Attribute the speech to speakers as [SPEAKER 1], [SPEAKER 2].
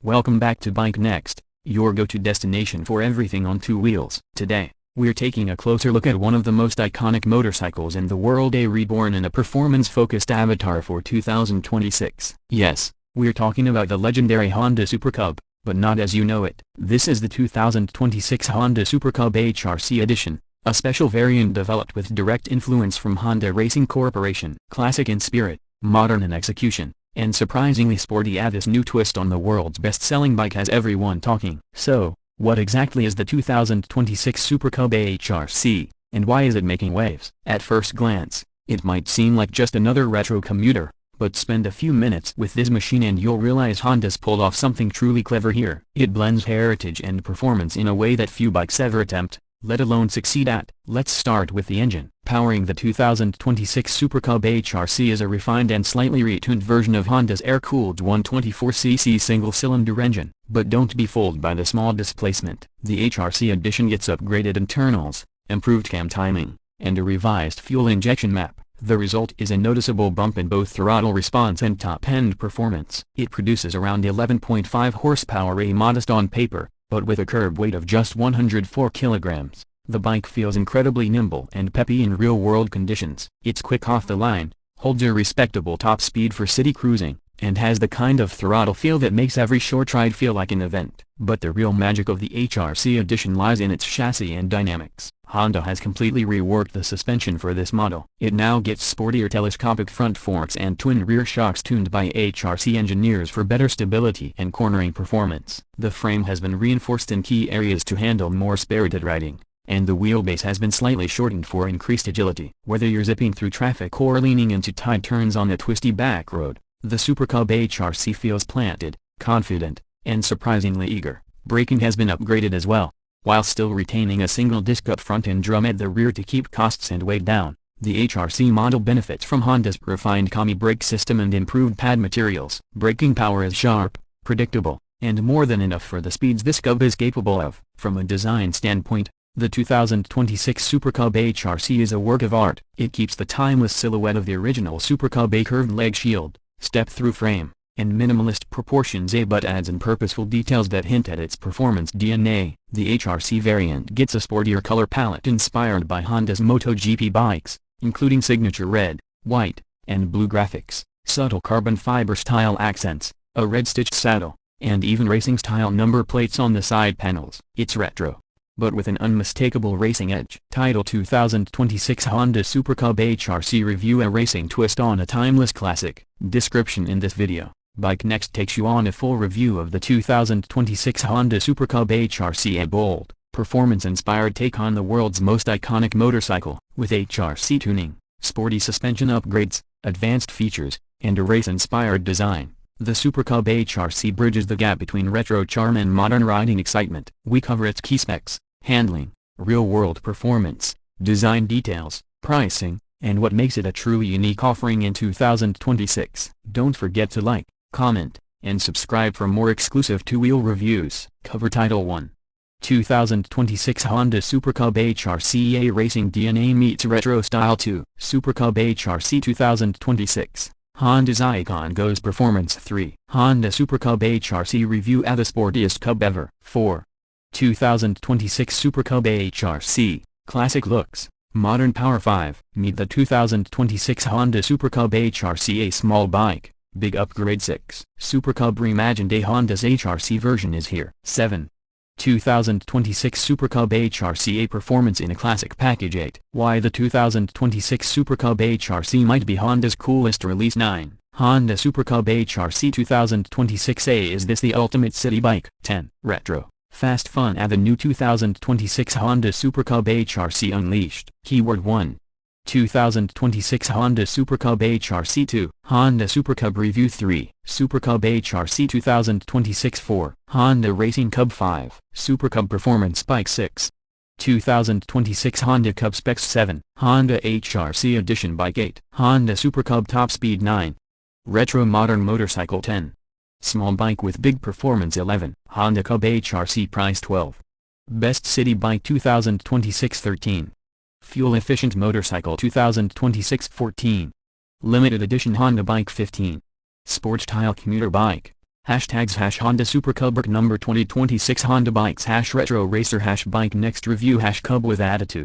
[SPEAKER 1] Welcome back to Bike Next, your go-to destination for everything on two wheels. Today, we're taking a closer look at one of the most iconic motorcycles in the world, a reborn in a performance-focused avatar for 2026. Yes, we're talking about the legendary Honda Super Cub, but not as you know it. This is the 2026 Honda Super Cub HRC edition, a special variant developed with direct influence from Honda Racing Corporation. Classic in spirit, modern in execution, and surprisingly sporty, add this new twist on the world's best-selling bike has everyone talking. So, what exactly is the 2026 Super Cub HRC, and why is it making waves? At first glance, it might seem like just another retro commuter, but spend a few minutes with this machine and you'll realize Honda's pulled off something truly clever here. It blends heritage and performance in a way that few bikes ever attempt, let alone succeed at. Let's start with the engine. Powering the 2026 Super Cub HRC is a refined and slightly retuned version of Honda's air-cooled 124cc single-cylinder engine. But don't be fooled by the small displacement. The HRC edition gets upgraded internals, improved cam timing, and a revised fuel injection map. The result is a noticeable bump in both throttle response and top-end performance. It produces around 11.5 horsepower, a modest on paper, but with a curb weight of just 104 kilograms. The bike feels incredibly nimble and peppy in real-world conditions. It's quick off the line, holds a respectable top speed for city cruising, and has the kind of throttle feel that makes every short ride feel like an event. But the real magic of the HRC edition lies in its chassis and dynamics. Honda has completely reworked the suspension for this model. It now gets sportier telescopic front forks and twin rear shocks tuned by HRC engineers for better stability and cornering performance. The frame has been reinforced in key areas to handle more spirited riding, and the wheelbase has been slightly shortened for increased agility. Whether you're zipping through traffic or leaning into tight turns on a twisty back road, the Super Cub HRC feels planted, confident, and surprisingly eager. Braking has been upgraded as well. While still retaining a single disc up front and drum at the rear to keep costs and weight down, the HRC model benefits from Honda's refined Kami brake system and improved pad materials. Braking power is sharp, predictable, and more than enough for the speeds this Cub is capable of. From a design standpoint, the 2026 Super Cub HRC is a work of art. It keeps the timeless silhouette of the original Super Cub, a curved leg shield, step-through frame, and minimalist proportions, but adds in purposeful details that hint at its performance DNA. The HRC variant gets a sportier color palette inspired by Honda's MotoGP bikes, including signature red, white, and blue graphics, subtle carbon fiber style accents, a red-stitched saddle, and even racing-style number plates on the side panels. It's retro, but with an unmistakable racing edge. Title: 2026 Honda Super Cub HRC Review, a racing twist on a timeless classic. Description: in this video, Bike Next takes you on a full review of the 2026 Honda Super Cub HRC, a bold, performance-inspired take on the world's most iconic motorcycle. With HRC tuning, sporty suspension upgrades, advanced features, and a race-inspired design, the Super Cub HRC bridges the gap between retro charm and modern riding excitement. We cover its key specs, handling, real-world performance, design details, pricing, and what makes it a truly unique offering in 2026. Don't forget to like, comment, and subscribe for more exclusive two-wheel reviews. Covertitle 1. 2026 Honda Super Cub HRC, a racing DNA meets retro style. 2. Super Cub HRC 2026. Honda's icon goes performance. 3. Honda Super Cub HRC review, the sportiest Cub ever. 4. 2026 Super Cub HRC, classic looks, modern power. 5. Meet the 2026 Honda Super Cub HRC, a small bike, big upgrade. 6. Super Cub Reimagined, a Honda's HRC version is here. 7. 2026 Super Cub HRC, a performance in a classic package. 8. Why the 2026 Super Cub HRC might be Honda's coolest release. 9. Honda Super Cub HRC 2026A, is this the ultimate city bike? 10. Retro, fast fun, the new 2026 Honda Super Cub HRC unleashed. Keyword 1. 2026 Honda Super Cub HRC. 2. Honda Super Cub Review. 3. Super Cub HRC 2026. 4. Honda Racing Cub. 5. Super Cub Performance Bike. 6. 2026 Honda Cub Specs. 7. Honda HRC Edition Bike. 8. Honda Super Cub Top Speed. 9. Retro Modern Motorcycle. 10. Small Bike with Big Performance. 11. Honda Cub HRC Price. 12. Best City Bike 2026. 13. Fuel Efficient Motorcycle 2026. 14. Limited Edition Honda Bike. 15. Sport Style Commuter Bike. Hashtags #Honda Super Cub HRC number 2026 Honda bikes #retro racer #bike next review #cub with attitude.